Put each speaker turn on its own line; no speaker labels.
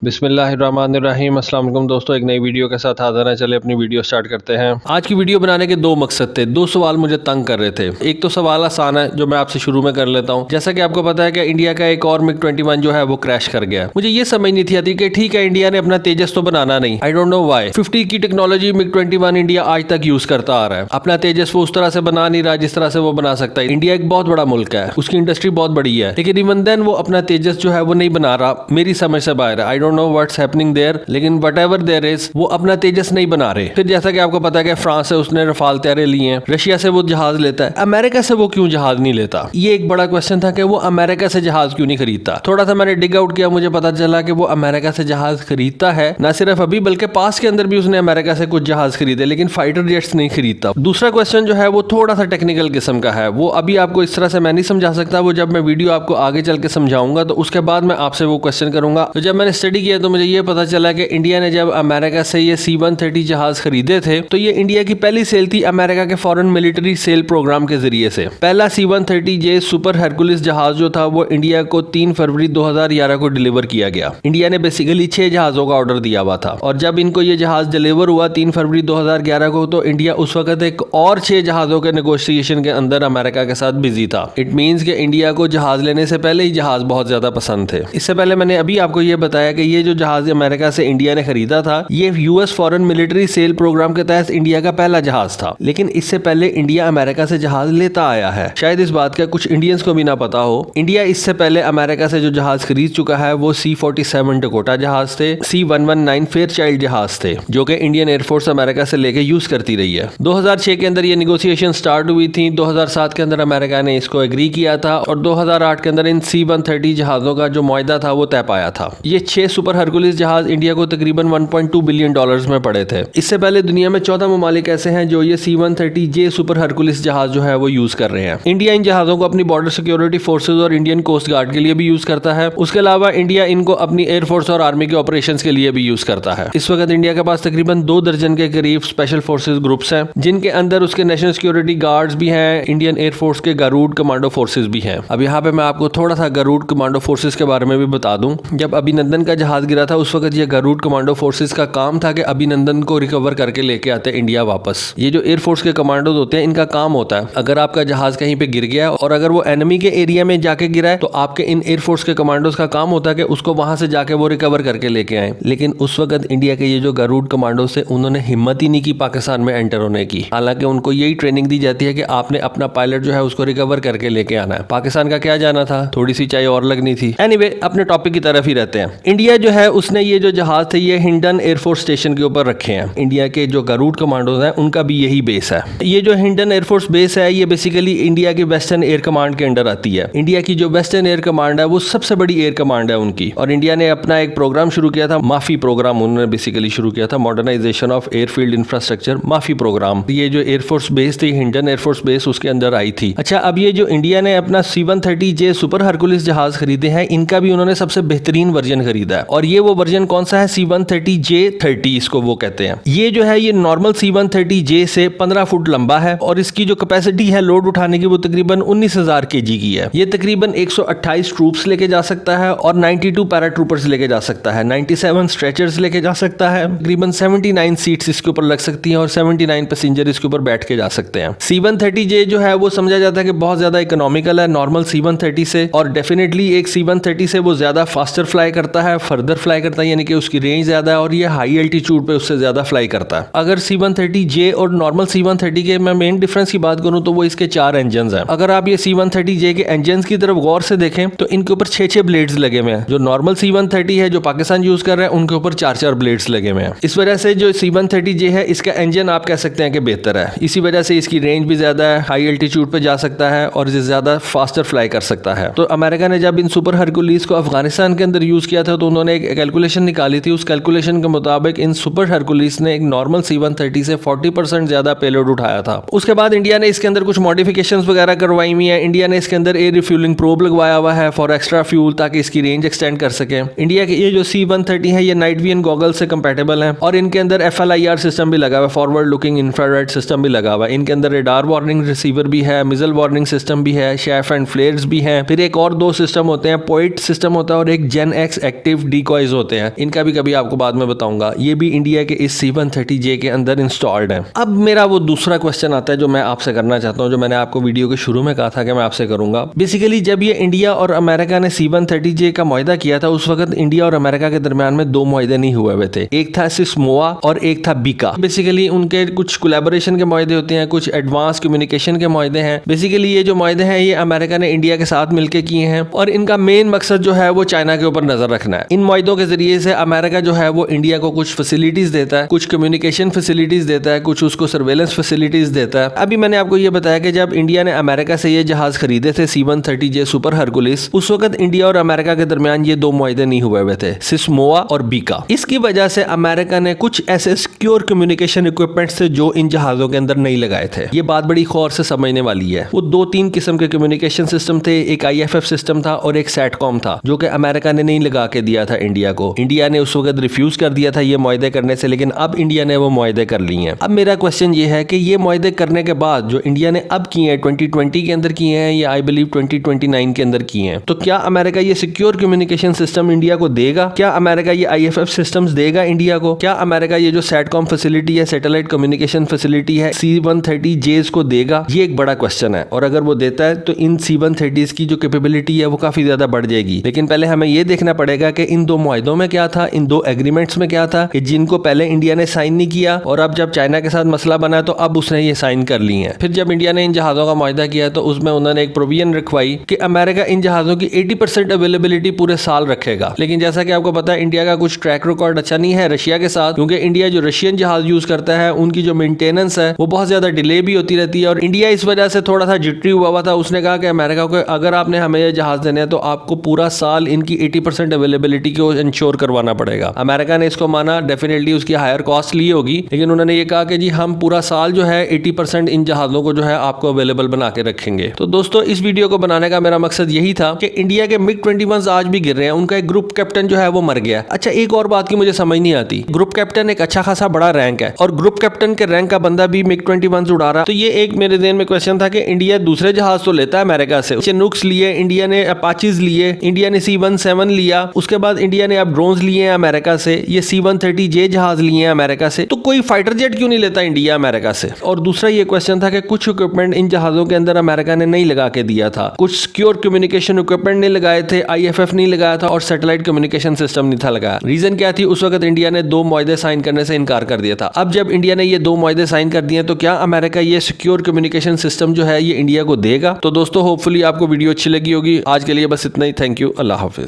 बिस्मिल्लाहिर्रहमानिर्रहीम। अस्सलाम वालेकुम दोस्तों, एक नई वीडियो के साथ हाजिर हैं। चले अपनी वीडियो स्टार्ट करते हैं। आज की वीडियो बनाने के दो मकसद थे, दो सवाल मुझे तंग कर रहे थे। एक तो सवाल आसान है जो मैं आपसे शुरू में कर लेता हूँ। जैसा कि आपको पता है कि इंडिया का एक और MiG-21 जो है वो क्रैश कर गया। मुझे ये समझ नहीं थी आती कि ठीक है इंडिया ने अपना तेजस तो बनाना नहीं, आई डोंट नो व्हाई 50 की टेक्नोलॉजी MiG-21 इंडिया आज तक यूज करता आ रहा है। अपना तेजस वो उस तरह से बना नहीं रहा जिस तरह से वो बना सकता है। इंडिया एक बहुत बड़ा मुल्क है, उसकी इंडस्ट्री बहुत बड़ी है, लेकिन इवन देन वो अपना तेजस जो है वो नहीं बना रहा। मेरी समझ से बाहर है, I don't know what's happening there, लेकिन व्हाटएवर देयर इज वो अपना तेजस नहीं बना रहे। फिर जैसा कि आपको पता है कि फ्रांस से उसने रफाल तैयारे लिए हैं, रशिया से वो जहाज लेता है, अमेरिका से वो क्यों जहाज नहीं लेता? ये एक बड़ा क्वेश्चन था कि वो अमेरिका से जहाज क्यों नहीं खरीदता। थोड़ा सा मैंने डिग आउट किया, मुझे पता चला कि वो अमेरिका से जहाज खरीदता है, ना सिर्फ अभी बल्कि पास के अंदर भी उसने अमेरिका से कुछ जहाज खरीदे, लेकिन फाइटर जेट्स नहीं खरीदता। दूसरा क्वेश्चन जो है वो थोड़ा सा टेक्निकल किस्म का है, वो अभी आपको इस तरह से मैं नहीं समझा सकता। वो जब मैं वीडियो आपको आगे चल के समझाऊंगा तो उसके बाद मैं आपसे वो क्वेश्चन करूंगा। तो जब मैंने स्टडी किया तो मुझे ये पता चला कि इंडिया ने जब अमेरिका से ये C-130 जहाज खरीदे थे तो ये इंडिया की पहली सेल थी अमेरिका के फॉरेन मिलिट्री सेल प्रोग्राम के जरिए से। पहला C-130J सुपर हरकुलिस जहाज जो था वो इंडिया को 3 फरवरी 2011 को डिलीवर किया गया। इंडिया ने बेसिकली 6 जहाजों का ऑर्डर दिया हुआ था, और जब इनको ये जहाज डिलीवर हुआ 3 फरवरी 2011 को, तो इंडिया उस वक्त एक और 6 जहाजों के नेगोशिएशन के अंदर अमेरिका के साथ बिजी था। इट मींस कि इंडिया को जहाज लेने से पहले ही जहाज बहुत ज्यादा पसंद थे। इससे पहले मैंने अभी आपको ये बताया कि ये जो जहाज अमेरिका से इंडिया ने खरीदा था ये US foreign military sale program के तहत इंडिया का पहला जहाज था। लेकिन इससे पहले इंडिया अमेरिका से जहाज लेता आया है। शायद इस बात का कुछ इंडियंस को भी ना पता हो। इंडिया इससे पहले अमेरिका से जो जहाज खरीद चुका है वो C-47 डकोटा जहाज थे, C-119 फेयरचाइल्ड जहाज थे, जो कि इंडियन एयरफोर्स अमेरिका से लेके यूज करती रही है। 2006 के अंदर ये नेगोशिएशन स्टार्ट हुई थी, 2007 के अंदर अमेरिका ने इसको एग्री किया था, और 2008 के अंदर इन C-130 जहाजों का जो मुआहदा था वो तय पाया था। ये 6 सुपर हरकुलिस जहाज इंडिया को तकरीबन $1.2 बिलियन में पड़े थे। इससे पहले दुनिया में 14 ममालिक ऐसे हैं जो ये C-130J सुपर हरकुलिस जहाज जो है वो यूज कर रहे हैं। इंडिया इन जहाजों को अपनी बॉर्डर सिक्योरिटी फोर्सेज और इंडियन कोस्ट गार्ड के लिए भी यूज करता है। उसके अलावा इंडिया इनको अपनी एयरफोर्स और आर्मी के ऑपरेशंस के लिए भी यूज करता है। इस वक्त इंडिया के पास तकरीबन 2 दर्जन के करीब स्पेशल फोर्सेज ग्रुप्स हैं, जिनके अंदर उसके नेशनल सिक्योरिटी गार्ड्स भी हैं, इंडियन एयरफोर्स के गरुड़ कमांडो फोर्सेज भी हैं। अब यहाँ पे मैं आपको थोड़ा सा गरुड़ कमांडो फोर्सेज के बारे में भी बता दूं। जब अभिनंदन का जहाज गिरा था उस वक्त ये गरुड़ कमांडो फोर्सेज का काम था कि अभिनंदन को रिकवर करके लेके आते इंडिया वापस। ये जो एयरफोर्स के कमांडोज होते हैं इनका काम होता है, अगर आपका जहाज कहीं पे गिर गया और अगर वो एनिमी के एरिया में जाके गिरा है तो आपके इन एयरफोर्स के कमांडोज का काम होता है कि उसको वहां से जाके वो रिकवर करके लेके आए। लेकिन उस वक्त इंडिया के ये जो गरुड़ कमांडोज थे उन्होंने हिम्मत ही नहीं की पाकिस्तान में एंटर होने की। हालांकि उनको यही ट्रेनिंग दी जाती है कि आपने अपना पायलट जो है उसको रिकवर करके लेके आना है। पाकिस्तान का क्या जाना था, थोड़ी सी चाय और लगनी थी। एनीवे, अपने टॉपिक की तरफ ही रहते हैं। इंडिया जो है उसने ये जो जहाज थे ये हिंडन एयरफोर्स स्टेशन के ऊपर रखे हैं। इंडिया के जो गरुड़ कमांडोज हैं उनका भी यही बेस है। ये जो हिंडन एयरफोर्स बेस है ये बेसिकली इंडिया की वेस्टर्न एयर कमांड के अंडर आती है। इंडिया की जो वेस्टर्न एयर कमांड है वो सबसे बड़ी एयर कमांड है उनकी, और इंडिया ने अपना एक प्रोग्राम शुरू किया था, माफी प्रोग्राम उन्होंने बेसिकली शुरू किया था, मॉडर्नाइजेशन ऑफ एयरफील्ड इंफ्रास्ट्रक्चर, माफी प्रोग्राम। ये जो एयरफोर्स बेस थी हिंडन एयरफोर्स बेस उसके अंदर आई थी। अच्छा, अब ये जो इंडिया ने अपना C-130J सुपर हरकुलिस जहाज खरीदे हैं इनका भी उन्होंने सबसे बेहतरीन वर्जन खरीदा है, और ये वो वर्जन कौन सा है, C-130J30 इसको वो कहते हैं। ये जो है ये नॉर्मल C-130J से 15 फुट लंबा है, और इसकी जो कैपेसिटी है लोड उठाने की वो तकरीबन 19,000 kg की है। ये तकरीबन 128 ट्रूप्स लेके जा सकता है और 92 पैराट्रूपर्स लेके जा सकता है, 97 स्ट्रेचर्स लेके जा सकता है, तकरीबन 79 सीट्स इसके ऊपर लग सकती हैं और 79 पैसेंजर इसके ऊपर बैठ के जा सकते हैं। C-130J जो है वो समझा जाता है कि बहुत ज्यादा इकोनॉमिकल है नॉर्मल C-130 से, और डेफिनेटली एक C-130 से वो ज्यादा फास्टर फ्लाई करता है, फर्दर फ्लाई करता है, यानी कि उसकी रेंज ज्यादा है और ये हाई एल्टीट्यूड पे उससे ज्यादा फ्लाई करता है। अगर C-130J और नॉर्मल C-130 के मैं मेन डिफरेंस की बात करूं तो वो इसके 4 इंजन हैं। अगर आप ये C-130J के इंजन की तरफ गौर से देखें तो इनके ऊपर 6 ब्लेड्स लगे हुए हैं। जो नॉर्मल C-130 है जो पाकिस्तान यूज कर रहा है उनके ऊपर 4 ब्लेड्स लगे हुए हैं। इस वजह से जो C-130J है इसका इंजन आप कह सकते हैं कि बेहतर है, इसी वजह से इसकी रेंज भी ज्यादा है, हाई एल्टीट्यूड पे जा सकता है और इसे ज्यादा फास्टर फ्लाई कर सकता है। तो अमेरिका ने जब इन सुपर हरकुलिस को अफगानिस्तान के अंदर यूज किया था तो उन्होंने एक कैलकुलेशन निकाली थी। उस कैलकुलेशन के मुताबिक इन सुपर हरकुलिस ने एक नॉर्मल C-130 से 40% ज्यादा पेलोड उठाया था। उसके बाद इंडिया ने इसके अंदर कुछ मॉडिफिकेशंस वगैरह करवाई हुई है। इंडिया ने इसके अंदर एयर रिफ्यूलिंग प्रोब लगवाया हुआ है फॉर एक्स्ट्रा फ्यूल, ताकि इसकी रेंज एक्सटेंड कर सके। इंडिया के ये जो C-130 है ये नाइट विजन गॉगल से कंपेटेबल है, और इनके अंदर FLIR सिस्टम भी लगा हुआ है, फॉरवर्ड लुकिंग इंफ्रारेड सिस्टम भी लगा हुआ है। इनके अंदर रेडार वार्निंग रिसीवर भी है, मिजल वार्निंग सिस्टम भी है, शेफ एंड फ्लेयर्स भी हैं। फिर एक और 2 सिस्टम होते हैं, पोइट सिस्टम होता है और एक जेन एक्स एक्टिव डिकॉयज होते हैं, इनका भी कभी आपको बाद में बताऊंगा, ये भी इंडिया के इस C-130J के अंदर इंस्टॉल्ड है। अब मेरा वो दूसरा क्वेश्चन आता है जो मैं आपसे करना चाहता हूँ, जो मैंने आपको वीडियो के शुरू में कहा था कि मैं आपसे करूंगा। बेसिकली जब ये इंडिया और अमेरिका ने C-130J का मुआहदा किया था, उस वक्त इंडिया और अमेरिका के दरमियान में दो मुआहदे नहीं हुए थे। एक था सिस्मोआ और एक था बीका। बेसिकली उनके कुछ कोलैबोरेशन के मुआहदे होते हैं, कुछ एडवांस कम्युनिकेशन के मुआहदे हैं। बेसिकली ये जो मुआहदे हैं ये अमेरिका ने इंडिया के साथ मिलकर किए हैं और इनका मेन मकसद जो है वो चाइना के ऊपर नजर रखना है। इन मुआहदों के जरिए से अमेरिका जो है वो इंडिया को कुछ फैसिलिटीज देता है, कुछ कम्युनिकेशन फैसिलिटीज देता है, कुछ उसको सर्वेलेंस फैसिलिटीज देता है। अभी मैंने आपको ये बताया कि जब इंडिया ने अमेरिका से ये जहाज खरीदे थे C-130J सुपर हरकुलिस, उस वक्त इंडिया और अमेरिका के दरमियान ये दो मुआहदे नहीं हुए थे, सिस्मोआ और बीका। इसकी वजह से अमेरिका ने कुछ ऐसे सिक्योर कम्युनिकेशन इक्विपमेंट्स थे जो इन जहाजों के अंदर नहीं लगाए थे। ये बात बड़ी गौर से समझने वाली है। वो दो तीन किस्म के कम्युनिकेशन सिस्टम थे, एक IFF सिस्टम था और एक सैटकॉम था, जो कि अमेरिका ने नहीं लगा के दिया था इंडिया को। इंडिया ने उस वक्त रिफ्यूज कर दिया था ये मुआहदे करने से, लेकिन अब इंडिया ने वो मुआहदे कर लिए हैं। अब मेरा क्वेश्चन ये है कि ये मुआहदे करने के बाद जो इंडिया ने अब किए हैं, 2020 के अंदर किए हैं या आई बिलीव 2029 के अंदर किए हैं, तो क्या अमेरिका ये सिक्योर कम्युनिकेशन सिस्टम इंडिया को देगा? क्या अमेरिका ये IFF सिस्टम्स देगा इंडिया को? क्या अमेरिका ये जो सैटकॉम फैसिलिटी है, सैटेलाइट कम्युनिकेशन फैसिलिटी है, C-130Js को देगा? ये एक बड़ा क्वेश्चन है और अगर वो देता है तो इन C-130s की जो कैपेबिलिटी है वो काफी ज्यादा बढ़ जाएगी। लेकिन पहले हमें ये देखना पड़ेगा कि इन दो मुआहदों में क्या था, इन दो एग्रीमेंट्स में क्या था, कि जिनको पहले इंडिया ने साइन नहीं किया और अब जब चाइना के साथ मसला बना तो अब उसने ये साइन कर ली है। फिर जब इंडिया ने इन जहाजों का मुआहदा किया तो उसमें उन्होंने एक प्रोविजन रखवाई कि अमेरिका इन जहाजों की 80% अवेलेबिलिटी पूरे साल रखेगा। लेकिन जैसा कि आपको पता है इंडिया का कुछ ट्रैक रिकॉर्ड अच्छा नहीं है रशिया के साथ, क्योंकि इंडिया जो रशियन जहाज यूज करता है उनकी जो मेंटेनेंस है वो बहुत ज्यादा डिले भी होती रहती है और इंडिया इस वजह से थोड़ा सा जिटरी हुआ था। उसने कहा कि अमेरिका को अगर आपने हमें ये जहाज देने हैं तो आपको पूरा साल इनकी 80% अवेलेबिलिटी को इंश्योर करवाना पड़ेगा। अमेरिका ने इसको माना, डेफिनेटली उसकी हायर कॉस्ट ली होगी, लेकिन उन्होंने ये कहा कि जी हम पूरा साल जो है 80% इन जहाजों को जो है आपको अवेलेबल बना के रखेंगे। तो दोस्तों इस वीडियो को बनाने का मेरा मकसद यही था कि इंडिया के MiG-21 आज भी गिर रहे हैं, उनका एक ग्रुप कैप्टन जो है वो मर गया। अच्छा, एक और बात की मुझे समझ नहीं आती, ग्रुप कैप्टन एक अच्छा खासा बड़ा रैंक है और ग्रुप कैप्टन के रैंक का बंदा भी MiG-21 उड़ा रहा। तो ये एक मेरे ज़हन में क्वेश्चन था कि इंडिया दूसरे जहाज तो लेता है अमेरिका से, चिनूक्स लिए, इंडिया ने अपाचीज लिए, इंडिया ने C-17 लिया, उसके बाद इंडिया ने अब ड्रोन्स लिए हैं अमेरिका से, ये C-130J जहाज लिए हैं अमेरिका से, तो कोई फाइटर जेट क्यों नहीं लेता इंडिया अमेरिका से? और दूसरा ये क्वेश्चन था कि कुछ इक्विपमेंट इन जहाजों के अंदर अमेरिका ने नहीं लगा के दिया था, कुछ सिक्योर कम्युनिकेशन इक्विपमेंट नहीं लगाए थे, IFF नहीं लगाया था और सैटेलाइट कम्युनिकेशन सिस्टम नहीं था लगाया। रीजन क्या थी? उस वक्त इंडिया ने दो मुआहदे साइन करने से इनकार कर दिया था। अब जब इंडिया ने ये दो मुआहदे साइन कर दिए तो क्या अमेरिका ये सिक्योर कम्युनिकेशन सिस्टम जो है ये इंडिया को देगा? तो दोस्तों होपफुली आपको वीडियो अच्छी लगी होगी। आज के लिए बस इतना ही। Thank you. Allah Hafiz.